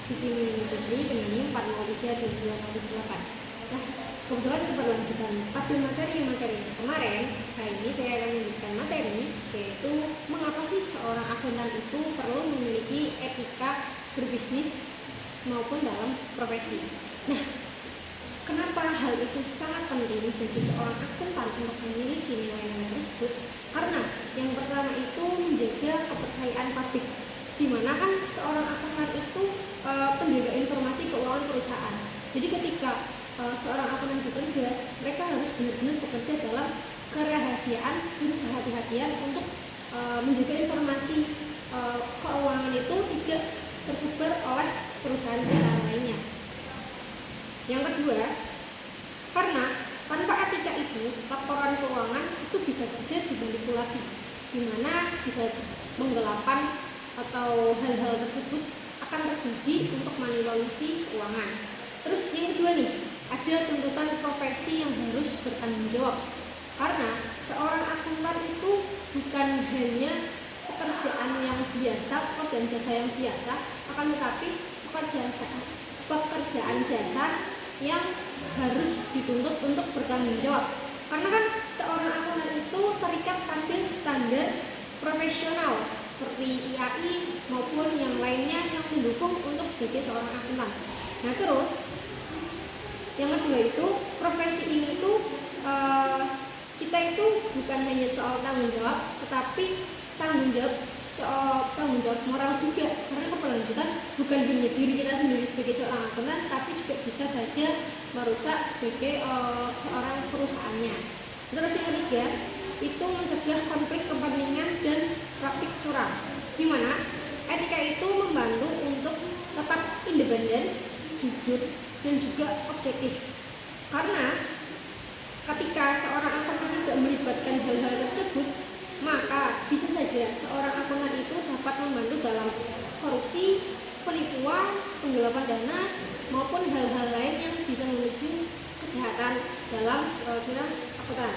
Vicky Mini Putri dengan 403 2008. Nah, kebetulan keberlanjutan pada materi kemarin, hari ini saya akan menunjukkan materi yaitu mengapa sih seorang akuntan itu perlu memiliki etika berbisnis maupun dalam profesi. Nah, kenapa hal itu sangat penting bagi seorang akuntan untuk memiliki nilai-nilai tersebut? Karena yang pertama itu menjaga kepercayaan publik, di mana kan seorang akuntan itu penjaga informasi keuangan perusahaan. Jadi ketika seorang akuntan bekerja, mereka harus benar-benar bekerja dalam kerahasiaan dan kehati-hatian untuk menjaga informasi keuangan itu tidak tersebar oleh perusahaan-perusahaan lainnya. Yang kedua, karena tanpa etika itu, laporan keuangan itu bisa saja dimanipulasi, di mana bisa penggelapan atau hal-hal tersebut akan terjadi untuk manipulasi keuangan. Terus yang kedua nih, ada tuntutan profesi yang harus bertanggung jawab. Karena seorang akuntan itu bukan hanya pekerjaan yang biasa, pekerjaan jasa yang biasa, akan tetapi pekerjaan jasa yang harus dituntut untuk bertanggung jawab. Karena kan seorang akuntan itu terikat pada standar profesional seperti IAI maupun yang lainnya yang mendukung untuk sebagai seorang akuntan. Nah, terus yang kedua itu profesi ini tuh kita itu bukan hanya soal tanggung jawab, tetapi tanggung jawab moral juga, karena keberlanjutan bukan hanya diri kita sendiri sebagai seorang akuntan, tapi juga bisa saja merusak sebagai seorang perusahaannya. Terus yang ketiga itu mencegah konflik kepentingan dan praktik curang, di mana etika itu membantu untuk tetap independen, jujur, dan juga objektif. Karena ketika seorang akuntan tidak melibatkan hal-hal tersebut, maka bisa saja seorang akuntan itu dapat membantu dalam korupsi, penipuan, penggelapan dana, maupun hal-hal lain yang bisa menuju kejahatan dalam bidang akuntan.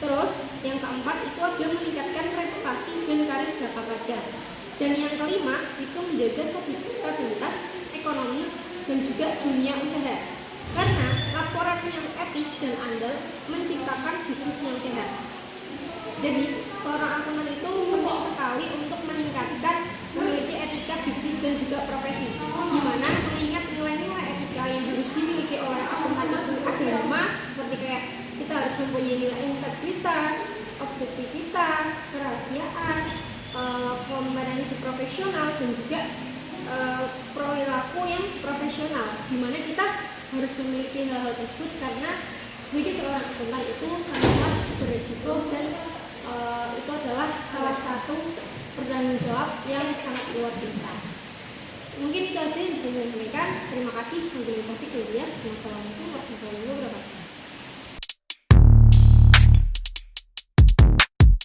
Terus yang keempat itu ada meningkatkan reputasi dan karir jangka panjang. Dan yang kelima itu menjaga stabilitas ekonomi dan juga dunia usaha. Karena laporan yang etis dan andal menciptakan bisnis yang sehat. Jadi seorang akuntan itu penting sekali untuk meningkatkan memiliki etika bisnis dan juga profesi, di mana mengingat nilai-nilai etika yang harus dimiliki oleh akuntan itu ada 5, seperti kayak kita harus mempunyai nilai integritas, objektivitas, kerahasiaan, kompetensi profesional, dan juga perilaku yang profesional, di mana kita harus memiliki hal-hal tersebut karena sebagai seorang akuntan itu sangat beresiko dan itu adalah salah satu pertanggung jawab yang sangat luar biasa. Mungkin itu aja yang bisa saya sampaikan. Terima kasih. Wassalamualaikum warahmatullahi wabarakatuh.